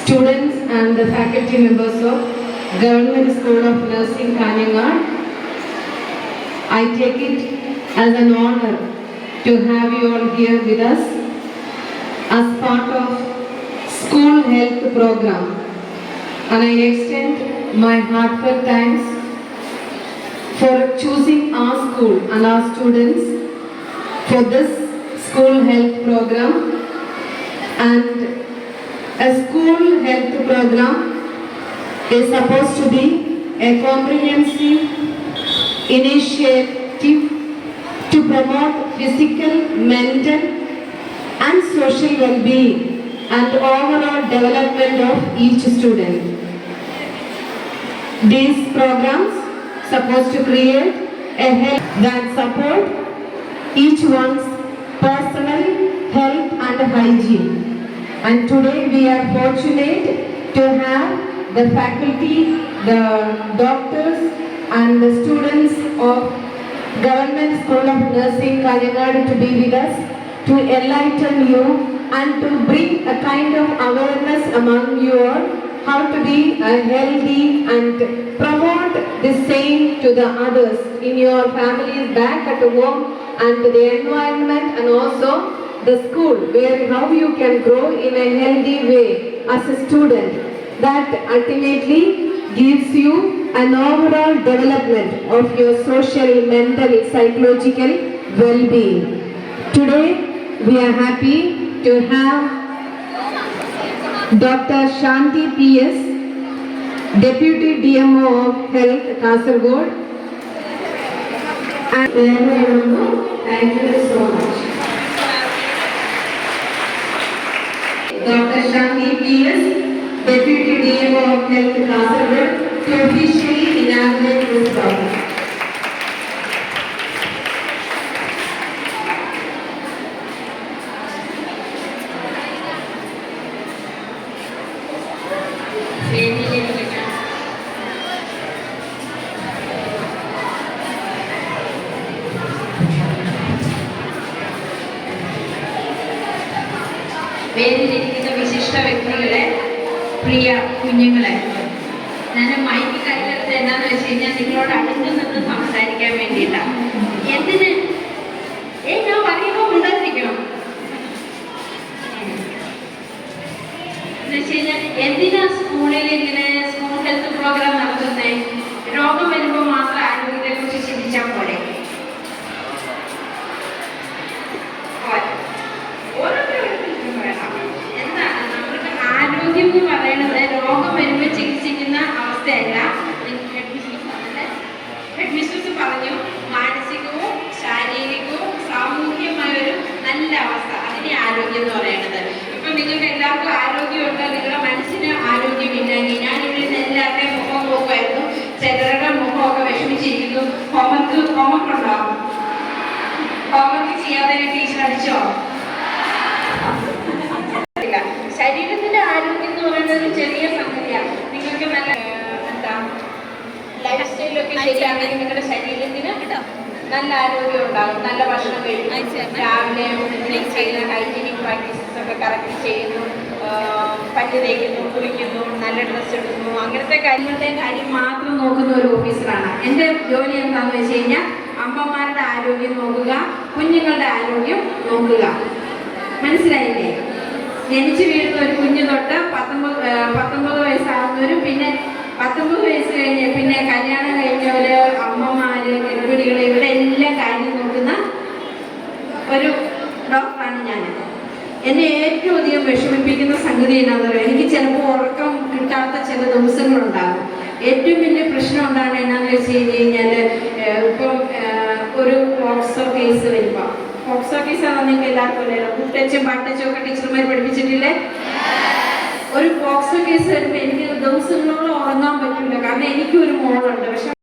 students and the faculty members of Government School of Nursing, Kanyanad. I take it as an honor to have you all here with us as part of school health program, and I extend my heartfelt thanks for choosing our school and our students for this school health program. And a school health program is supposed to be a comprehensive initiative to promote physical, mental and social well-being and overall development of each student. These programs supposed to create a health that support each one's personal health and hygiene. And today we are fortunate to have the faculty, the doctors and the students of Government School of Nursing, Kanyanad to be with us, to enlighten you and to bring a kind of awareness among you all how to be healthy and promote the same to the others in your families, back at home, and the environment, and also the school where how you can grow in a healthy way as a student. That ultimately gives you an overall development of your social, mental, psychological well-being. Today we are happy to have Dr. Shanti P.S., Deputy DMO of Health, Kasaragod. And thank you so much. Dr. Shanti P.S., Deputy DMO of Health, Kasaragod, to officially inaugurate this program. വേദിയിലിരിക്കുന്ന വിശിഷ്ട വ്യക്തികളെ, പ്രിയ കുഞ്ഞുങ്ങളെ, ഞാൻ mic കയ്യിലെടുത്ത് എന്താണെന്ന് വെച്ച് കഴിഞ്ഞാൽ നിങ്ങളോട് അടുത്ത് നിന്ന് സംസാരിക്കാൻ വേണ്ടിയിട്ടാണ്. എന്തിന് ഞാൻ പറയുമ്പോൾ ഉണ്ടായിരിക്കണം എന്ന് വെച്ച് കഴിഞ്ഞാൽ എന്തിനാ സ്കൂളിൽ ഇങ്ങനെ സ്കൂൾ ഹെൽത്ത് പ്രോഗ്രാം നടത്തുന്നത്? രോഗം വരുമ്പോൾ മാത്രം ആരോഗ്യത്തെ കുറിച്ച് ചിന്തിച്ചാൽ പോലെ. ആരോഗ്യം എന്ന് പറയുന്നത് രോഗം വരുമ്പോൾ ചികിത്സിക്കുന്ന അവസ്ഥയല്ല. ഹെഡ് മിസ്ട്രസ് പറഞ്ഞു, മാനസികവും ശാരീരികവും സാമൂഹികമായ ഒരു നല്ല അവസ്ഥ, അതിനെ ആരോഗ്യം എന്ന് പറയുന്നത്. ഇപ്പൊ നിങ്ങൾക്ക് എല്ലാവർക്കും ആരോഗ്യമുണ്ട്, നിങ്ങളുടെ മനസ്സിന് ആരോഗ്യമില്ലെങ്കിൽ ഞാനിവിടെ നിന്ന് എല്ലാവരുടെയും മുഖം നോക്കുമായിരുന്നു. ചിലരുടെ മുഖമൊക്കെ വിഷമിച്ചിരിക്കുന്നു. ഹോംവർക്ക് ഉണ്ടോ? ഹോംവർക്ക് ചെയ്യാതെ ടീച്ചർ അടിച്ചോ? ശരീരത്തിന്റെ ആരോഗ്യം എന്ന് പറയുന്നത് ഒരു ചെറിയ സംഗതിയാണ്. നിങ്ങൾക്ക് നല്ല ലൈഫ് സ്റ്റൈലൊക്കെ ശരിയാണെങ്കിൽ നിങ്ങളുടെ ശരീരത്തിന് നല്ല ആരോഗ്യം ഉണ്ടാകും. നല്ല ഭക്ഷണം കഴിക്കും, രാവിലെ ചെയ്യുന്ന ഹൈജീനിക് പ്രാക്ടീസസ് ഒക്കെ കറക്റ്റ് ചെയ്യുന്നു, പല്ല് തേക്കുന്നു, കുളിക്കുന്നു, നല്ല ഡ്രസ്സ് എടുക്കുന്നു, അങ്ങനത്തെ കാര്യങ്ങളുടെ കാര്യം മാത്രം നോക്കുന്ന ഒരു ഓഫീസറാണ്. എൻ്റെ ജോലി എന്താണെന്ന് വെച്ച് കഴിഞ്ഞാൽ അമ്മമാരുടെ ആരോഗ്യം നോക്കുക, കുഞ്ഞുങ്ങളുടെ ആരോഗ്യം നോക്കുക. മനസ്സിലായില്ലേ? ജനിച്ചു വീഴുന്ന ഒരു കുഞ്ഞു തൊട്ട് 19 വയസ്സാകുന്നവരും പിന്നെ 19 വയസ്സ് കഴിഞ്ഞ് പിന്നെ കല്യാണം കഴിഞ്ഞവര്, അമ്മമാര്, ഗർഭിണികള്, ഇവിടെ എല്ലാം കാര്യം നോക്കുന്ന ഒരു ഡോക്ടറാണ് ഞാൻ. എന്നെ ഏറ്റവും അധികം വിഷമിപ്പിക്കുന്ന സംഗതി എന്താണെന്ന് പറയുക, എനിക്ക് ചിലപ്പോൾ ഉറക്കം കിട്ടാത്ത ചില ദിവസങ്ങളുണ്ടാകും. ഏറ്റവും വലിയ പ്രശ്നം ഉണ്ടാകുന്നത് എന്നാന്ന് വെച്ച് കഴിഞ്ഞാൽ ഇപ്പം ഒരു പോക്സോ കേസ് വരുമ്പോൾ, പോക്സോ കേസാണെന്ന് നിങ്ങൾക്ക് എല്ലാവർക്കും അറിയാലോ, കുട്ടച്ചും പാട്ടച്ചും ഒക്കെ ടീച്ചർമാർ പഠിപ്പിച്ചിട്ടില്ലേ? ഒരു പോക്സോ കേസ് വരുമ്പോൾ എനിക്ക് ദിവസങ്ങളോളം ഉറങ്ങാൻ പറ്റില്ല. കാരണം എനിക്കൊരു മോളുണ്ട്. പക്ഷെ